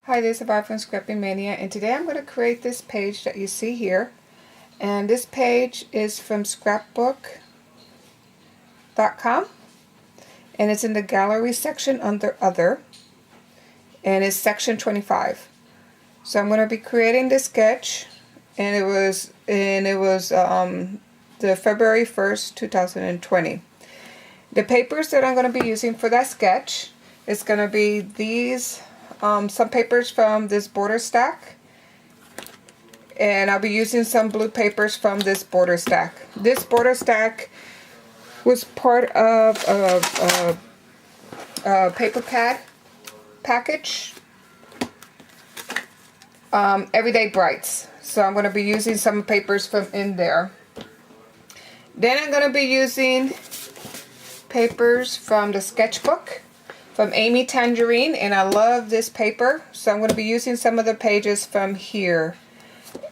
Hi, this is Barb from Scrapping Mania, and today I'm going to create this page that you see here. And this page is from scrapbook.com, and it's in the gallery section under Other, and it's section 25. So I'm going to be creating this sketch, and it was the February 1st, 2020. The papers that I'm going to be using for that sketch is going to be these. Some papers from this border stack, and I'll be using some blue papers from this border stack. This border stack was part of a paper pad package, Everyday Brights. So I'm going to be using some papers from in there. Then I'm going to be using papers from the sketchbook from Amy Tangerine, and I love this paper, so I'm going to be using some of the pages from here,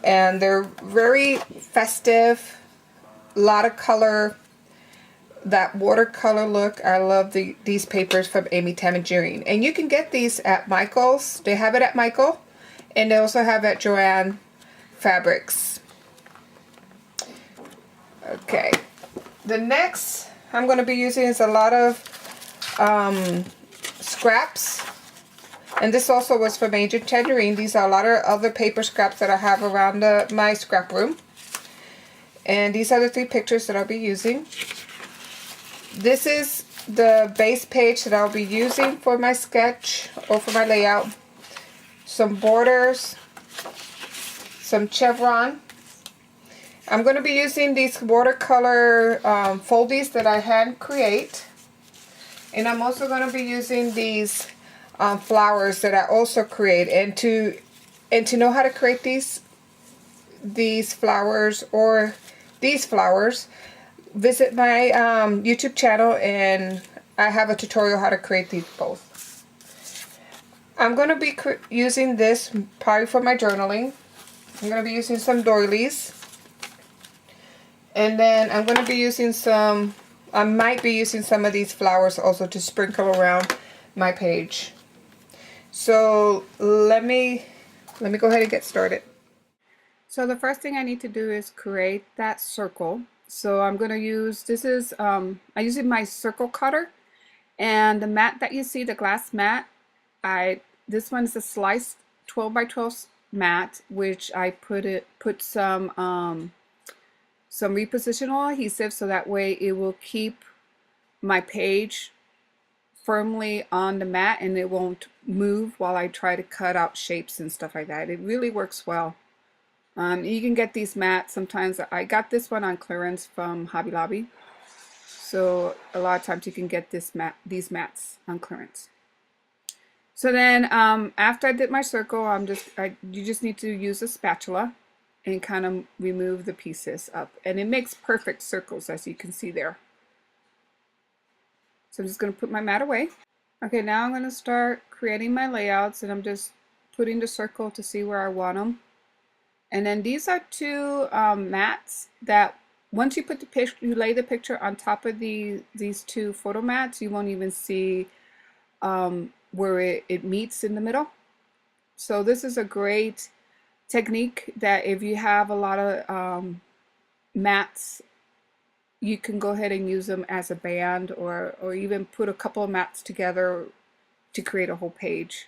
and they're very festive, a lot of color, that watercolor look. I love these papers from Amy Tangerine, and you can get these at Michael's. They have it at Michael, and they also have it at Joanne Fabrics. Okay, the next I'm going to be using is a lot of scraps, and this also was from Amy Tangerine. These are a lot of other paper scraps that I have around my scrap room, and these are the 3 pictures that I'll be using. This is the base page that I'll be using for my sketch or for my layout. Some borders, some chevron. I'm going to be using these watercolor foldies that I hand create. And I'm also going to be using these flowers that I also create. And to know how to create these flowers or these flowers, visit my YouTube channel, and I have a tutorial how to create these both. I'm going to be using this probably for my journaling. I'm going to be using some doilies. And then I'm going to be using I might be using some of these flowers also to sprinkle around my page. So let me go ahead and get started. So the first thing I need to do is create that circle. So I'm going to use, I'm using my circle cutter, and the mat that you see, the glass mat, this one is a sliced 12 by 12 mat, which I put some repositional adhesive, so that way it will keep my page firmly on the mat and it won't move while I try to cut out shapes and stuff like that. It really works well. You can get these mats sometimes. I got this one on clearance from Hobby Lobby, so a lot of times you can get these mats on clearance. So then after I did my circle, you just need to use a spatula and kind of remove the pieces up, and it makes perfect circles, as you can see there. So I'm just going to put my mat away. Okay, now I'm going to start creating my layouts, and I'm just putting the circle to see where I want them. And then these are 2 mats that once you put the picture, you lay the picture on top of these 2 photo mats, you won't even see where it meets in the middle. So this is a great technique that if you have a lot of mats, you can go ahead and use them as a band, or even put a couple of mats together to create a whole page.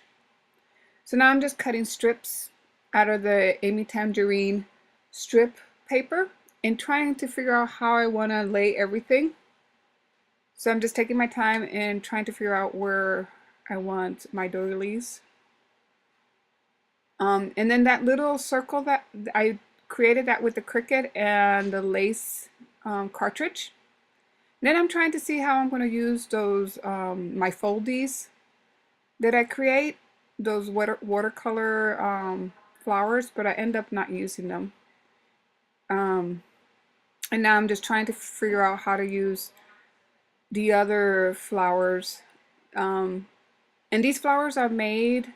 So now I'm just cutting strips out of the Amy Tangerine strip paper and trying to figure out how I want to lay everything. So I'm just taking my time and trying to figure out where I want my doilies. And then that little circle that I created, that with the Cricut and the lace cartridge. And then I'm trying to see how I'm going to use those my foldies that I create, those watercolor flowers, but I end up not using them. And now I'm just trying to figure out how to use the other flowers. And these flowers are made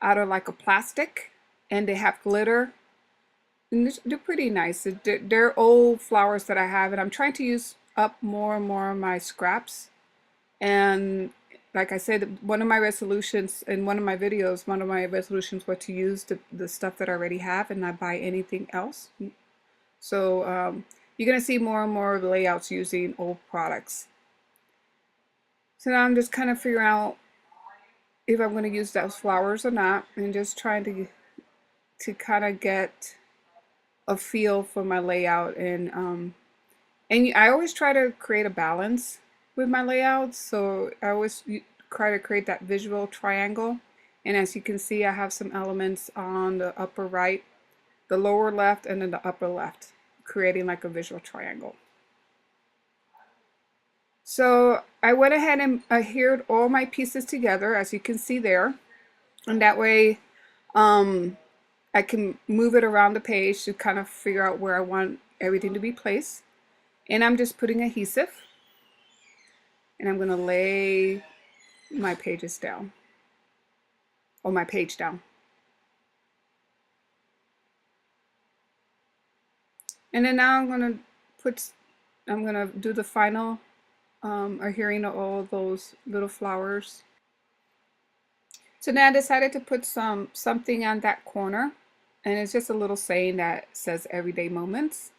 out of like a plastic, and they have glitter, and they're pretty nice. They're old flowers that I have, and I'm trying to use up more and more of my scraps, and like I said, one of my resolutions in one of my videos, one of my resolutions was to use the stuff that I already have and not buy anything else. So you're going to see more and more layouts using old products. So now I'm just kind of figuring out if I'm going to use those flowers or not, and just trying to kind of get a feel for my layout. And I always try to create a balance with my layouts, so I always try to create that visual triangle. And as you can see, I have some elements on the upper right, the lower left, and then the upper left, creating like a visual triangle. So I went ahead and adhered all my pieces together, as you can see there, and that way I can move it around the page to kind of figure out where I want everything to be placed. And I'm just putting adhesive, and I'm going to lay my pages down, or my page down. And then now I'm going to do the final adhering to all those little flowers. So now I decided to put something on that corner, and it's just a little saying that says everyday moments.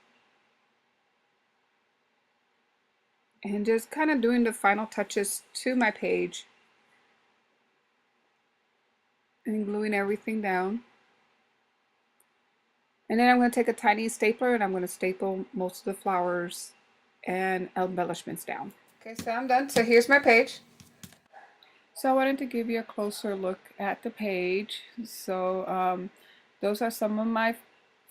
And just kind of doing the final touches to my page and gluing everything down. And then I'm going to take a tiny stapler and I'm going to staple most of the flowers and embellishments down. Okay, so I'm done. So here's my page. So I wanted to give you a closer look at the page. So those are some of my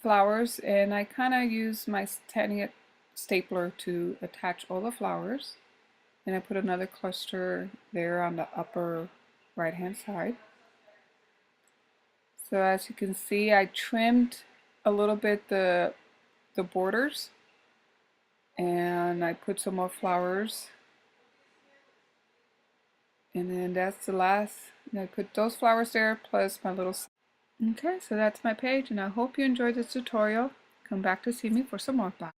flowers, and I kind of use my tiny stapler to attach all the flowers. And I put another cluster there on the upper right hand side. So as you can see, I trimmed a little bit the borders, and I put some more flowers, and then that's the last, and I put those flowers there plus my little. Okay, so that's my page, and I hope you enjoyed this tutorial. Come back to see me for some more. Bye.